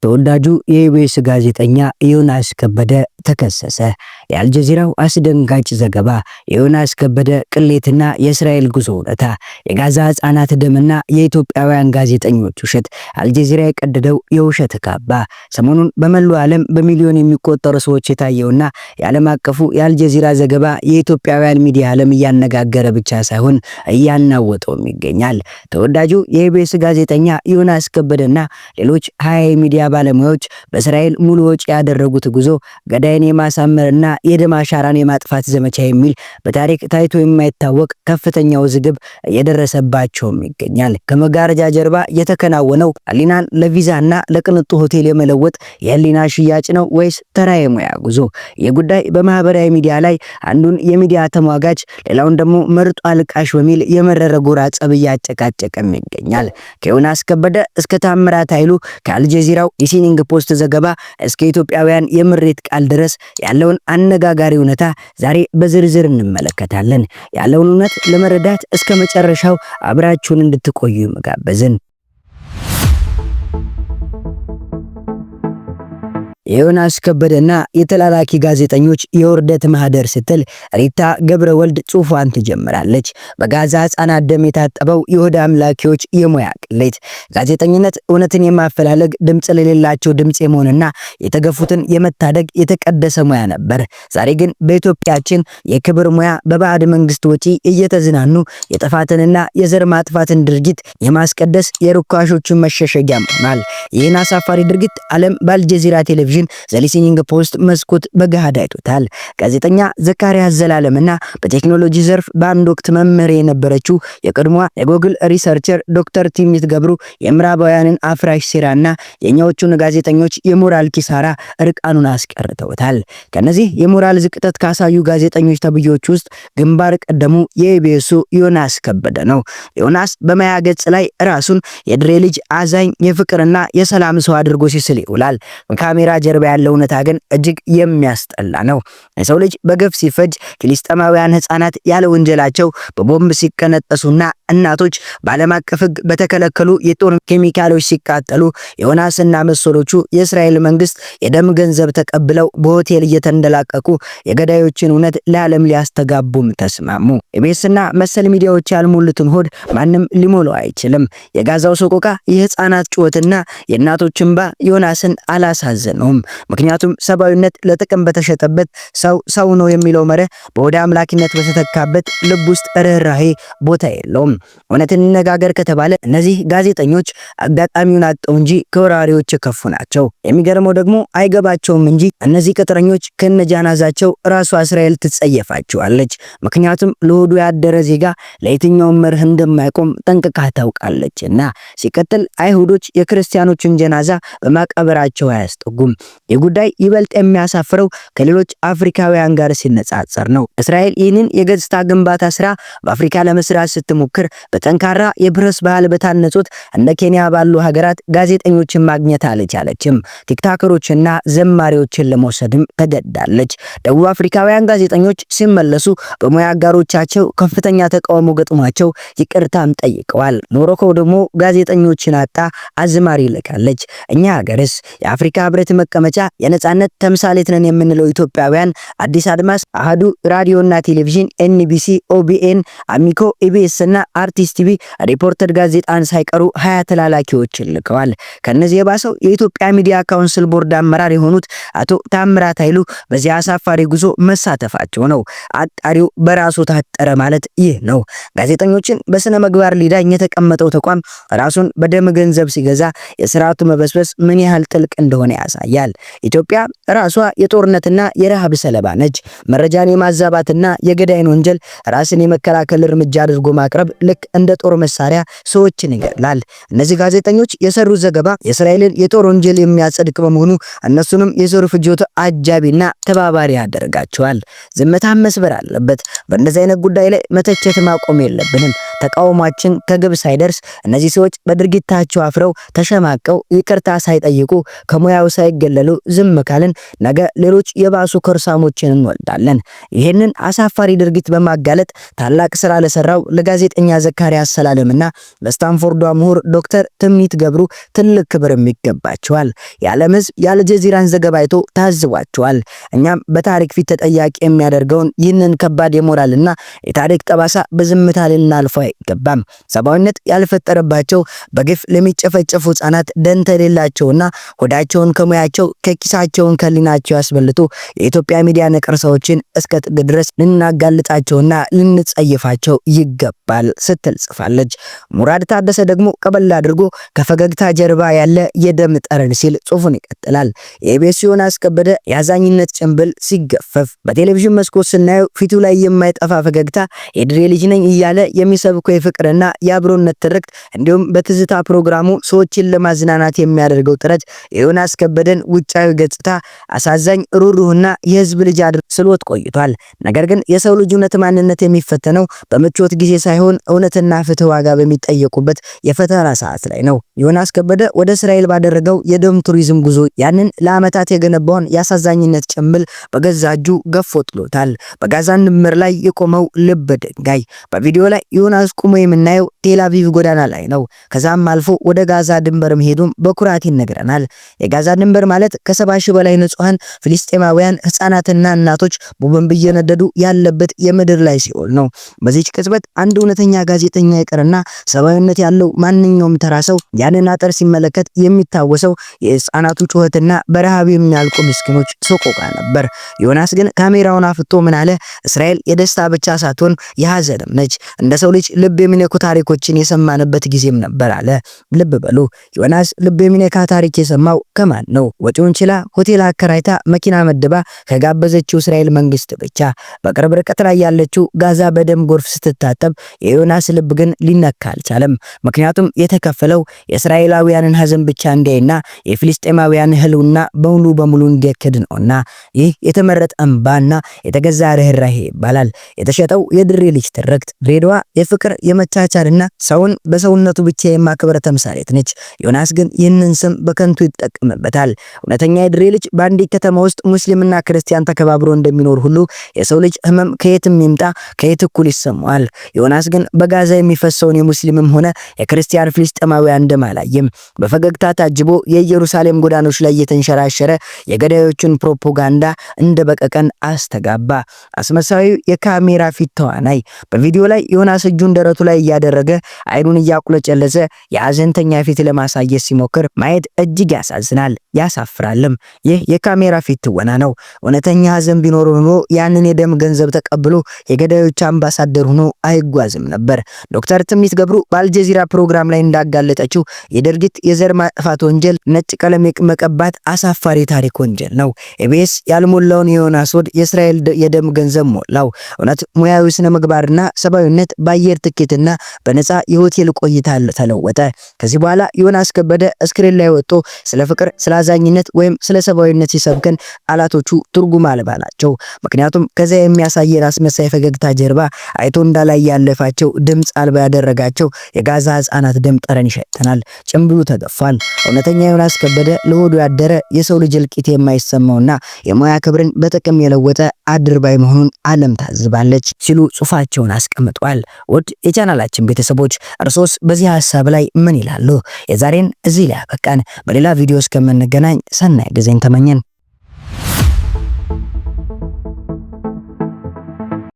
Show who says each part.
Speaker 1: ተወዳጁ የኢቢኤስ ጋዜጠኛ ዮናስ ከበደ ተከሰሰ። የአልጀዚራው አስደንጋጭ ዘገባ የዮናስ ከበደ ቅሌትና የእስራኤል ጉዞ እውነታ፣ የጋዛ ሕፃናት ደምና የኢትዮጵያውያን ጋዜጠኞች ውሸት፣ አልጀዚራ የቀደደው የውሸት ካባ። ሰሞኑን በመላው ዓለም በሚሊዮን የሚቆጠሩ ሰዎች የታየውና የዓለም አቀፉ የአልጀዚራ ዘገባ የኢትዮጵያውያን ሚዲያ ዓለም እያነጋገረ ብቻ ሳይሆን እያናወጠውም ይገኛል። ተወዳጁ የኢቢኤስ ጋዜጠኛ ዮናስ ከበደና ሌሎች 20 ሚዲያ ባለሙያዎች በእስራኤል ሙሉ ወጪ ያደረጉት ጉዞ ገዳይን የማሳመርና የደም አሻራን የማጥፋት ዘመቻ የሚል በታሪክ ታይቶ የማይታወቅ ከፍተኛ ውዝግብ እየደረሰባቸውም ይገኛል። ከመጋረጃ ጀርባ የተከናወነው ህሊናን ለቪዛና ለቅንጡ ሆቴል የመለወጥ የህሊና ሽያጭ ነው ወይስ ተራ የሙያ ጉዞ? የጉዳይ በማህበራዊ ሚዲያ ላይ አንዱን የሚዲያ ተሟጋች ሌላውን ደግሞ መርጦ አልቃሽ በሚል የመረረ ጎራ ጸብ እያጨቃጨቀም ይገኛል። ከዮናስ ከበደ እስከ ታምራት ኃይሉ ከአልጀዚራው የሲኒንግ ፖስት ዘገባ እስከ ኢትዮጵያውያን የምሬት ቃል ድረስ ያለውን አነጋጋሪ እውነታ ዛሬ በዝርዝር እንመለከታለን። ያለውን እውነት ለመረዳት እስከ መጨረሻው አብራችሁን እንድትቆዩ መጋበዝን። የዮናስ ከበደና የተላላኪ ጋዜጠኞች የውርደት ማህደር ስትል ሪታ ገብረ ወልድ ጽሑፏን ትጀምራለች። በጋዛ ሕፃናት ደም የታጠበው የሆድ አምላኪዎች የሙያ ቅሌት። ጋዜጠኝነት እውነትን የማፈላለግ ድምፅ ለሌላቸው ድምፅ የመሆንና የተገፉትን የመታደግ የተቀደሰ ሙያ ነበር። ዛሬ ግን በኢትዮጵያችን የክብር ሙያ በባዕድ መንግስት ወጪ እየተዝናኑ የጥፋትንና የዘር ማጥፋትን ድርጊት የማስቀደስ የርካሾችን መሸሸጊያ ሆኗል። ይህን አሳፋሪ ድርጊት ዓለም በአልጀዚራ ቴሌቪዥን ዘሊሲኒንግ ፖስት መስኮት በገሃድ አይቶታል። ጋዜጠኛ ዘካሪያስ ዘላለምና በቴክኖሎጂ ዘርፍ በአንድ ወቅት መምህር የነበረችው የቀድሞዋ የጎግል ሪሰርቸር ዶክተር ቲምኒት ገብሩ የምዕራባውያንን አፍራሽ ሴራና የኛዎቹን ጋዜጠኞች የሞራል ኪሳራ እርቃኑን አስቀርተውታል። ከነዚህ የሞራል ዝቅጠት ካሳዩ ጋዜጠኞች ተብዮች ውስጥ ግንባር ቀደሙ የኢቢኤሱ ዮናስ ከበደ ነው። ዮናስ በማያ ገጽ ላይ ራሱን የድሬ ልጅ አዛኝ፣ የፍቅርና የሰላም ሰው አድርጎ ሲስል ይውላል። ካሜራ ጀርባ ያለው እውነታ ግን እጅግ የሚያስጠላ ነው። የሰው ልጅ በገፍ ሲፈጅ፣ ፍልስጤማውያን ህፃናት ያለ ወንጀላቸው በቦምብ ሲቀነጠሱና እናቶች በዓለም አቀፍ ሕግ በተከለከሉ የጦር ኬሚካሎች ሲቃጠሉ ዮናስና መሰሎቹ የእስራኤል መንግስት የደም ገንዘብ ተቀብለው በሆቴል እየተንደላቀቁ የገዳዮችን እውነት ለዓለም ሊያስተጋቡም ተስማሙ። ኢቢኤስና መሰል ሚዲያዎች ያልሞሉትን ሆድ ማንም ሊሞላው አይችልም። የጋዛው ሰቆቃ፣ የህፃናት ጩኸትና የእናቶች እንባ ዮናስን አላሳዘነውም። ምክንያቱም ሰብአዊነት ለጥቅም በተሸጠበት ሰው ነው የሚለው መርህ በወደ አምላኪነት በተተካበት ልብ ውስጥ ርህራሄ ቦታ የለውም። እውነትን እንነጋገር ከተባለ እነዚህ ጋዜጠኞች አጋጣሚውን አጠው እንጂ ከወራሪዎች የከፉ ናቸው። የሚገርመው ደግሞ አይገባቸውም እንጂ እነዚህ ቅጥረኞች ከነጃናዛቸው ራሷ እስራኤል ትጸየፋቸዋለች። ምክንያቱም ለሆዱ ያደረ ዜጋ ለየትኛውም መርህ እንደማይቆም ጠንቅቃ ታውቃለችና። ሲቀጥል አይሁዶች የክርስቲያኖችን ጀናዛ በማቀበራቸው አያስጠጉም። የጉዳይ ይበልጥ የሚያሳፍረው ከሌሎች አፍሪካውያን ጋር ሲነጻጸር ነው። እስራኤል ይህንን የገጽታ ግንባታ ስራ በአፍሪካ ለመስራት ስትሞክር በጠንካራ የፕሬስ ባህል በታነጹት እንደ ኬንያ ባሉ ሀገራት ጋዜጠኞችን ማግኘት አልቻለችም። ቲክታከሮችና ዘማሪዎችን ለመውሰድም ተገዳለች። ደቡብ አፍሪካውያን ጋዜጠኞች ሲመለሱ በሙያ አጋሮቻቸው ከፍተኛ ተቃውሞ ገጥሟቸው ይቅርታም ጠይቀዋል። ሞሮኮ ደግሞ ጋዜጠኞችን አጣ አዝማሪ ልካለች። እኛ ሀገርስ የአፍሪካ ህብረት መቀመጫ የነጻነት ተምሳሌት ነን የምንለው ኢትዮጵያውያን አዲስ አድማስ፣ አሃዱ ራዲዮና ቴሌቪዥን፣ ኤንቢሲ፣ ኦቢኤን፣ አሚኮ፣ ኢቢኤስ እና አርቲስት ቲቪ ሪፖርተር ጋዜጣን ሳይቀሩ 20 ተላላኪዎችን ልከዋል። ከነዚህ የባሰው የኢትዮጵያ ሚዲያ ካውንስል ቦርድ አመራር የሆኑት አቶ ታምራት ኃይሉ በዚህ አሳፋሪ ጉዞ መሳተፋቸው ነው። አጣሪው በራሱ ታጠረ ማለት ይህ ነው። ጋዜጠኞችን በስነ ምግባር ሊዳኝ የተቀመጠው ተቋም ራሱን በደም ገንዘብ ሲገዛ የስርዓቱ መበስበስ ምን ያህል ጥልቅ እንደሆነ ያሳያል። ኢትዮጵያ ራሷ የጦርነትና የረሃብ ሰለባ ነች። መረጃን የማዛባትና የገዳይን ወንጀል ራስን የመከላከል እርምጃ አድርጎ ማቅረብ ልክ እንደ ጦር መሳሪያ ሰዎችን ይገድላል። እነዚህ ጋዜጠኞች የሰሩት ዘገባ የእስራኤልን የጦር ወንጀል የሚያጸድቅ በመሆኑ እነሱንም የዘር ፍጆታ አጃቢና ተባባሪ ያደርጋቸዋል። ዝምታን መስበር አለበት። በእንደዚህ አይነት ጉዳይ ላይ መተቸት ማቆም የለብንም። ተቃውሟችን ከግብ ሳይደርስ እነዚህ ሰዎች በድርጊታቸው አፍረው ተሸማቀው ይቅርታ ሳይጠይቁ ከሙያው ሳይገለሉ ዝም ካልን ነገ ሌሎች የባሱ ከርሳሞችን እንወልዳለን። ይህንን አሳፋሪ ድርጊት በማጋለጥ ታላቅ ስራ ለሰራው ለጋዜጠኛ ዘካሪያስ ሰላለምና ለስታንፎርዷ ምሁር ዶክተር ትምኒት ገብሩ ትልቅ ክብር ይገባቸዋል። የዓለም ሕዝብ የአልጀዚራን ዘገባ አይቶ ታዝቧቸዋል። እኛም በታሪክ ፊት ተጠያቂ የሚያደርገውን ይህንን ከባድ የሞራልና የታሪክ ጠባሳ በዝምታ ልናልፈው አይገባም። ሰብአዊነት ያልፈጠረባቸው በግፍ ለሚጨፈጨፉ ህጻናት ደንታ የሌላቸውና ሆዳቸውን ከሙያቸው ከኪሳቸውን ከሊናቸው ያስበልጡ የኢትዮጵያ ሚዲያ ነቀርሳዎችን እስከ ጥግ ድረስ ልናጋልጣቸውና ልንጸይፋቸው ይገባል ስትል ጽፋለች። ሙራድ ታደሰ ደግሞ ቀበል አድርጎ ከፈገግታ ጀርባ ያለ የደም ጠረን ሲል ጽሑፉን ይቀጥላል። የኢቢኤስ ዮናስ ከበደ የአዛኝነት ጭንብል ሲገፈፍ በቴሌቪዥን መስኮት ስናየው ፊቱ ላይ የማይጠፋ ፈገግታ የድሬ ልጅ ነኝ እያለ የሚሰብከው የፍቅርና የአብሮነት ትርክት እንዲሁም በትዝታ ፕሮግራሙ ሰዎችን ለማዝናናት የሚያደርገው ጥረት የዮናስ ከበደን ውጫዊ ገጽታ አሳዛኝ ሩሩህና የህዝብ ልጅ ስሎት ቆይቷል። ነገር ግን የሰው ልጅ እውነት ማንነት የሚፈተነው በምቾት ጊዜ ሳይሆን እውነትና ፍትህ ዋጋ በሚጠየቁበት የፈተና ሰዓት ላይ ነው። ዮናስ ከበደ ወደ እስራኤል ባደረገው የደም ቱሪዝም ጉዞ ያንን ለዓመታት የገነባውን የአሳዛኝነት ጭንብል በገዛ እጁ ገፎ ጥሎታል። በጋዛ ድንበር ላይ የቆመው ልብ ድንጋይ በቪዲዮ ላይ ዮናስ ቆሞ የምናየው ቴል አቪቭ ጎዳና ላይ ነው። ከዛም አልፎ ወደ ጋዛ ድንበር መሄዱም በኩራት ይነግረናል። የጋዛ ድንበር ማለት ከ70 ሺህ በላይ ንጹሃን ፍልስጤማውያን ህፃናትና እናቶች ቦምብ እየነደዱ ያለበት የምድር ላይ ሲኦል ነው። በዚህች ቅጽበት አንድ እውነተኛ ጋዜጠኛ ይቀርና ሰብአዊነት ያለው ማንኛውም ተራ ሰው ያንን አጥር ሲመለከት የሚታወሰው የህፃናቱ ጩኸትና በረሃብ የሚያልቁ ምስኪኖች ሰቆቃ ነበር። ዮናስ ግን ካሜራውን አፍቶ ምን አለ? እስራኤል የደስታ ብቻ ሳትሆን የሐዘንም ነች። እንደ ሰው ልጅ ልብ የሚነኩ ታሪኮችን የሰማንበት ጊዜም ነበር አለ። ልብ በሉ ዮናስ ልብ የሚነካ ታሪክ የሰማው ከማን ነው? ወጪውን ችላ ሆቴል አከራይታ መኪና መድባ ከጋበዘችው እስራኤል መንግስት ብቻ። በቅርብ ርቀት ላይ ያለችው ጋዛ በደም ጎርፍ ስትታጠብ የዮናስ ልብ ግን ሊነካ አልቻለም። ምክንያቱም የተከፈለው የእስራኤላውያንን ሐዘን ብቻ እንዲያይና የፍልስጤማውያን ህልውና በሙሉ በሙሉ እንዲያከድ ነውና ይህ የተመረጠ እንባና የተገዛ ርህራሄ ይባላል። የተሸጠው የድሬ ልጅ ትርክት ድሬዳዋ የፍቅር የመቻቻልና ሰውን በሰውነቱ ብቻ የማክበር ተምሳሌት ነች። ዮናስ ግን ይህንን ስም በከንቱ ይጠቀምበታል። እውነተኛ የድሬ ልጅ በአንዲት ከተማ ውስጥ ሙስሊምና ክርስቲያን ተከባብሮ እንደሚኖር ሁሉ የሰው ልጅ ህመም ከየትም ይምጣ ከየት እኩል ይሰማዋል። ዮናስ ግን በጋዛ የሚፈሰውን የሙስሊምም ሆነ የክርስቲያን ፍልስጤማውያን ደም አላየም። በፈገግታ ታጅቦ የኢየሩሳሌም ጎዳኖች ላይ የተንሸራሸረ የገዳዮቹን ፕሮፓጋንዳ እንደ በቀቀን አስተጋባ። አስመሳዩ የካሜራ ፊት ተዋናይ በቪዲዮ ላይ ዮናስ እጁን ደረቱ ላይ እያደረገ አይኑን እያቁለጨለጸ የሐዘንተኛ ፊት ለማሳየት ሲሞክር ማየት እጅግ ያሳዝናል፣ ያሳፍራልም። ይህ የካሜራ ፊት ትወና ነው። እውነተኛ ሐዘን ቢኖር ሆኖ ያንን የደም ገንዘብ ተቀብሎ የገዳዮች አምባሳደር ሆኖ አይጓዝም ነበር። ዶክተር ትምኒት ገብሩ በአልጀዚራ ፕሮግራም ላይ እንዳጋለጠችው የድርጊት የዘር ማጥፋት ወንጀል ነጭ ቀለም መቀባት አሳፋሪ ታሪክ ወንጀል ነው። ኢቢኤስ ያልሞላውን የዮናስ ሆድ የእስራኤል የደም ገንዘብ ሞላው። እውነት ሙያዊ ስነ ምግባርና ሰብአዊነት በአየር ትኬትና በነፃ የሆቴል ቆይታ ተለወጠ። ከዚህ በኋላ ዮናስ ከበደ ስክሪን ላይ ወጥቶ ስለ ፍቅር፣ ስለ አዛኝነት ወይም ስለ ሰብአዊነት ሲሰብከን ቃላቶቹ ትርጉም አልባ ናቸው። ምክንያቱም ከዚያ የሚያሳየን አስመሳይ ፈገግታ ጀርባ አይቶ እንዳላይ ያለፋቸው ድምፅ አልባ ያደረጋቸው የጋዛ ህፃናት ደም ጠረን ይሸተናል። ጭምብሉ ተገፏል። እውነተኛ ዮናስ ከበደ ለሆዱ ያደረ የሰው ልጅ እልቂት የማይሰማውና የሙያ ክብርን በጥቅም የለወጠ አድርባይ መሆኑን ዓለም ታዝባለች ሲሉ ጽሑፋቸውን አስቀምጧል። ውድ የቻናላችን ቤተሰቦች እርሶስ በዚህ ሐሳብ ላይ ምን ይላሉ? የዛሬን እዚህ ላይ አበቃን። በሌላ ቪዲዮ እስከምንገናኝ ሰናይ ጊዜን ተመኘን።